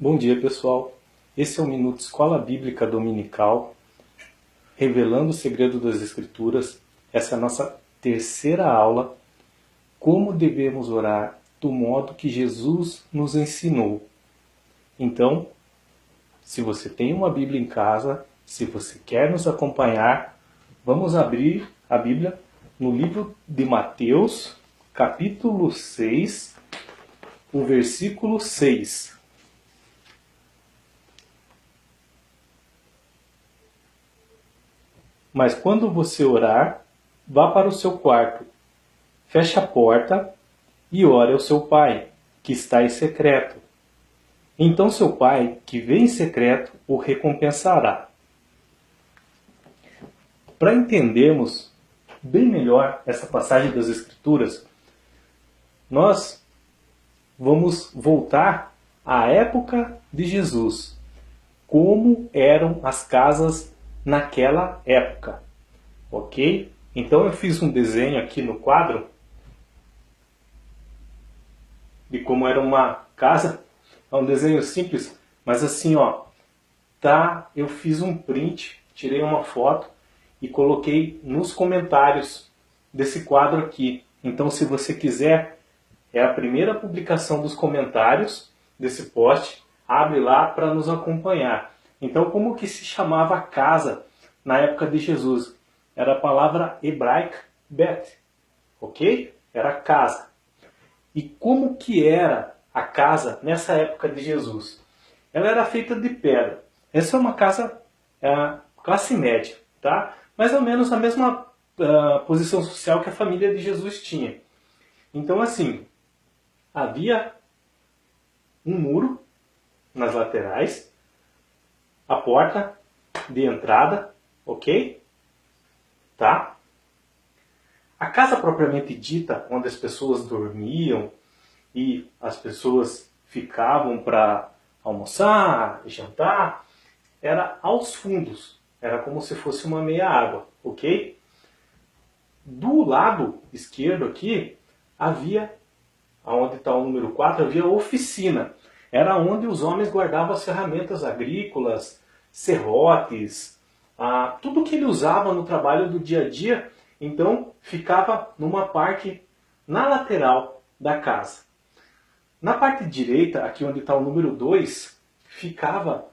Bom dia, pessoal. Esse é o Minuto Escola Bíblica Dominical, revelando o segredo das Escrituras. Essa é a nossa terceira aula, como devemos orar do modo que Jesus nos ensinou. Então, se você tem uma Bíblia em casa, se você quer nos acompanhar, vamos abrir a Bíblia no livro de Mateus, capítulo 6, o versículo 6. Mas quando você orar, vá para o seu quarto, feche a porta e ore ao seu pai, que está em secreto. Então seu pai, que vê em secreto, o recompensará. Para entendermos bem melhor essa passagem das Escrituras, nós vamos voltar à época de Jesus. Como eram as casas naquela época, ok? Então eu fiz um desenho aqui no quadro de como era uma casa. É um desenho simples, mas assim, ó, tá? Eu fiz um print, tirei uma foto e coloquei nos comentários desse quadro aqui. Então, se você quiser, é a primeira publicação dos comentários desse post. Abre lá para nos acompanhar. Então, como que se chamava a casa na época de Jesus? Era a palavra hebraica bet, ok? Era casa. E como que era a casa nessa época de Jesus? Ela era feita de pedra. Essa é uma casa classe média, tá? Mais ou menos a mesma posição social que a família de Jesus tinha. Então, assim, havia um muro nas laterais, a porta de entrada, ok? Tá? A casa propriamente dita, onde as pessoas dormiam e as pessoas ficavam para almoçar, jantar, era aos fundos. Era como se fosse uma meia água, ok? Do lado esquerdo aqui, havia, onde está o número 4, havia oficina. Era onde os homens guardavam as ferramentas agrícolas, serrotes, tudo que ele usava no trabalho do dia a dia. Então ficava numa parte na lateral da casa. Na parte direita, aqui onde está o número 2, ficava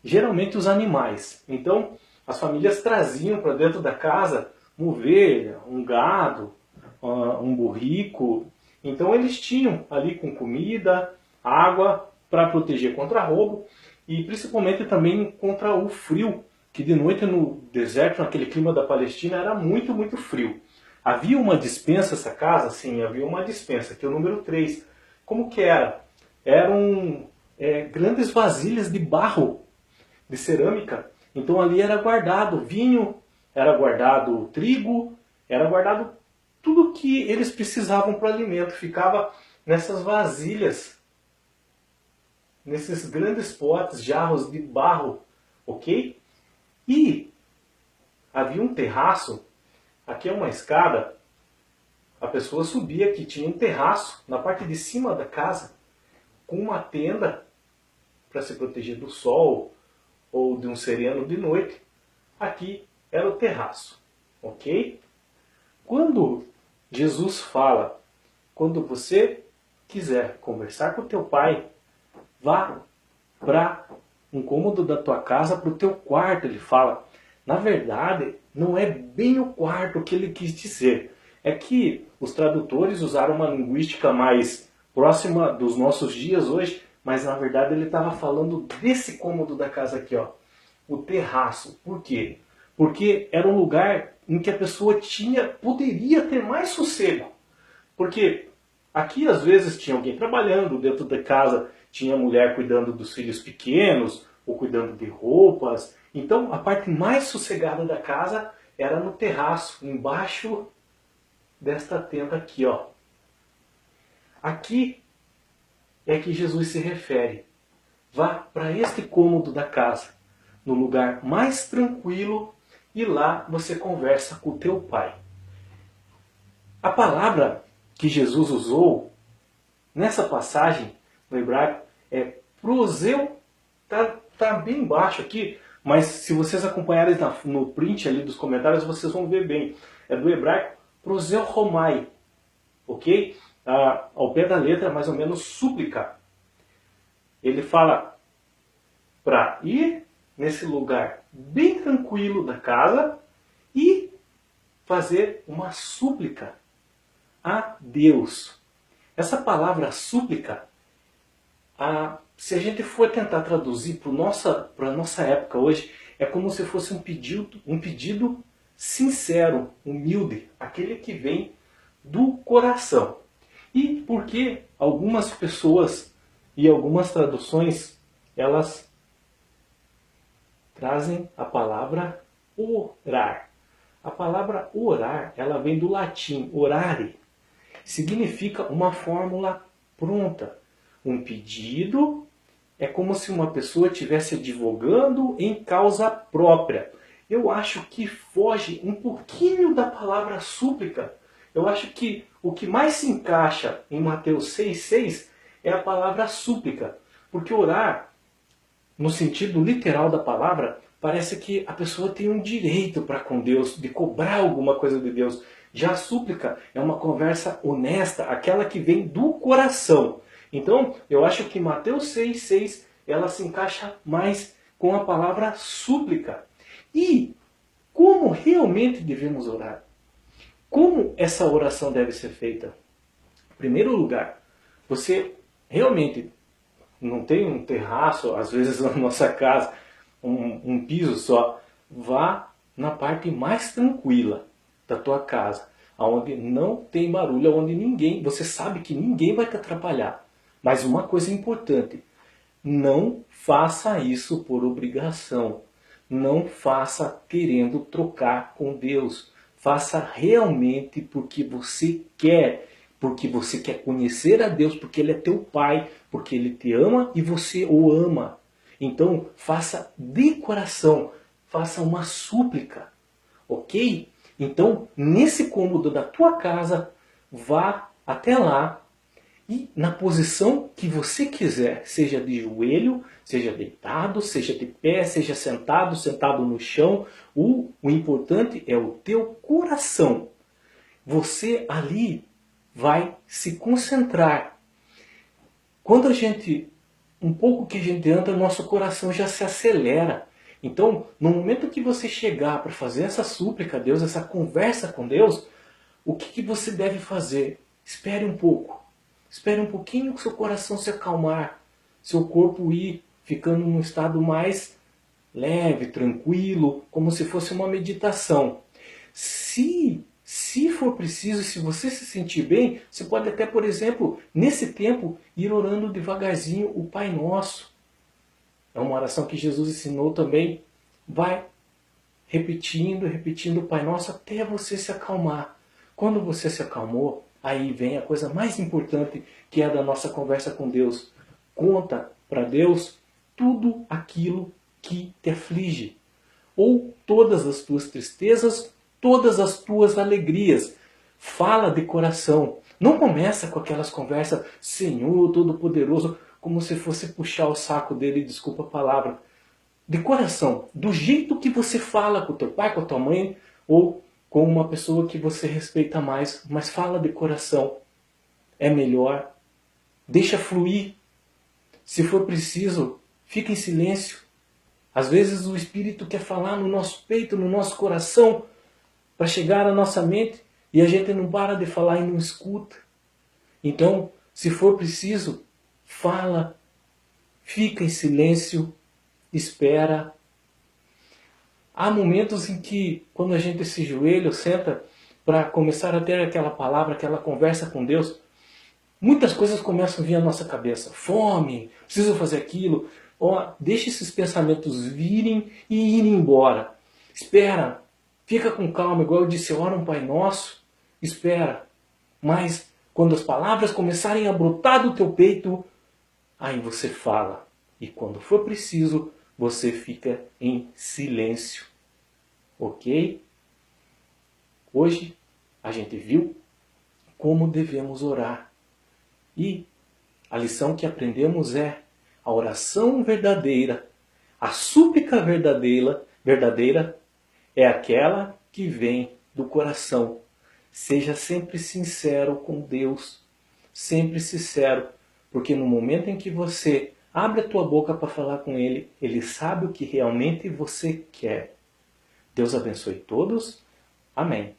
geralmente os animais. Então as famílias traziam para dentro da casa uma ovelha, um gado, um burrico. Então eles tinham ali com comida, água, para proteger contra roubo e principalmente também contra o frio, que de noite no deserto, naquele clima da Palestina, era muito, muito frio. Havia uma despensa essa casa? Sim, havia uma despensa, que é o número 3. Como que era? Eram grandes vasilhas de barro, de cerâmica. Então ali era guardado vinho, era guardado trigo, era guardado tudo que eles precisavam para o alimento. Ficava nessas vasilhas, nesses grandes potes, jarros de barro, ok? E havia um terraço, aqui é uma escada, a pessoa subia aqui, tinha um terraço na parte de cima da casa, com uma tenda para se proteger do sol ou de um sereno de noite. Aqui era o terraço, ok? Quando Jesus fala, quando você quiser conversar com o teu pai, vá para um cômodo da tua casa, para o teu quarto, ele fala. Na verdade, não é bem o quarto que ele quis dizer. É que os tradutores usaram uma linguística mais próxima dos nossos dias hoje, mas na verdade ele estava falando desse cômodo da casa aqui, ó, o terraço. Por quê? Porque era um lugar em que a pessoa poderia ter mais sossego. Porque aqui às vezes tinha alguém trabalhando dentro da casa, tinha mulher cuidando dos filhos pequenos, ou cuidando de roupas. Então a parte mais sossegada da casa era no terraço, embaixo desta tenda aqui, ó. Aqui é que Jesus se refere. Vá para este cômodo da casa, no lugar mais tranquilo, e lá você conversa com o teu pai. A palavra que Jesus usou nessa passagem no hebraico é proseu, tá bem embaixo aqui, mas se vocês acompanharem no print ali dos comentários, vocês vão ver bem. É do hebraico proseuromai, ok? Ao pé da letra, mais ou menos súplica. Ele fala para ir nesse lugar bem tranquilo da casa e fazer uma súplica a Deus. Essa palavra súplica, se a gente for tentar traduzir para a nossa época hoje, é como se fosse um pedido sincero, humilde, aquele que vem do coração. E porque algumas pessoas e algumas traduções, elas trazem a palavra orar. A palavra orar, ela vem do latim, orare. Significa uma fórmula pronta. Um pedido é como se uma pessoa estivesse advogando em causa própria. Eu acho que foge um pouquinho da palavra súplica. Eu acho que o que mais se encaixa em Mateus 6,6 é a palavra súplica. Porque orar, no sentido literal da palavra, parece que a pessoa tem um direito para com Deus, de cobrar alguma coisa de Deus. Já a súplica é uma conversa honesta, aquela que vem do coração. Então, eu acho que Mateus 6,6 ela se encaixa mais com a palavra súplica. E como realmente devemos orar? Como essa oração deve ser feita? Em primeiro lugar, você realmente não tem um terraço, às vezes na nossa casa, um piso só. Vá na parte mais tranquila da tua casa, onde não tem barulho, onde você sabe que ninguém vai te atrapalhar. Mas uma coisa importante, não faça isso por obrigação. Não faça querendo trocar com Deus. Faça realmente porque você quer conhecer a Deus, porque Ele é teu Pai, porque Ele te ama e você o ama. Então, faça de coração, faça uma súplica, ok? Então, nesse cômodo da tua casa, vá até lá e na posição que você quiser, seja de joelho, seja deitado, seja de pé, seja sentado no chão, o importante é o teu coração. Você ali vai se concentrar. Quando um pouco que a gente anda, nosso coração já se acelera. Então, no momento que você chegar para fazer essa súplica a Deus, essa conversa com Deus, o que você deve fazer? Espere um pouco. Espere um pouquinho que seu coração se acalmar, seu corpo ir ficando num estado mais leve, tranquilo, como se fosse uma meditação. Se for preciso, se você se sentir bem, você pode até, por exemplo, nesse tempo, ir orando devagarzinho o Pai Nosso. É uma oração que Jesus ensinou também. Vai repetindo o Pai Nosso até você se acalmar. Quando você se acalmou, aí vem a coisa mais importante, que é a da nossa conversa com Deus. Conta para Deus tudo aquilo que te aflige. Ou todas as tuas tristezas, todas as tuas alegrias. Fala de coração. Não começa com aquelas conversas, Senhor Todo-Poderoso, como se fosse puxar o saco dele, desculpa a palavra. De coração, do jeito que você fala com o teu pai, com a tua mãe, ou com uma pessoa que você respeita mais, mas fala de coração. É melhor. Deixa fluir. Se for preciso, fica em silêncio. Às vezes o Espírito quer falar no nosso peito, no nosso coração, para chegar à nossa mente, e a gente não para de falar e não escuta. Então, se for preciso, fala, fica em silêncio, espera. Há momentos em que, quando a gente se joelha, senta para começar a ter aquela palavra, aquela conversa com Deus, muitas coisas começam a vir à nossa cabeça. Fome, preciso fazer aquilo. Deixa esses pensamentos virem e irem embora. Espera, fica com calma, igual eu disse, ora um Pai Nosso, espera. Mas quando as palavras começarem a brotar do teu peito, aí você fala. E quando for preciso, você fica em silêncio. Ok? Hoje a gente viu como devemos orar. E a lição que aprendemos é: A oração verdadeira, a súplica verdadeira é aquela que vem do coração. Seja sempre sincero com Deus, sempre sincero, porque no momento em que você abre a tua boca para falar com Ele, Ele sabe o que realmente você quer. Deus abençoe todos. Amém.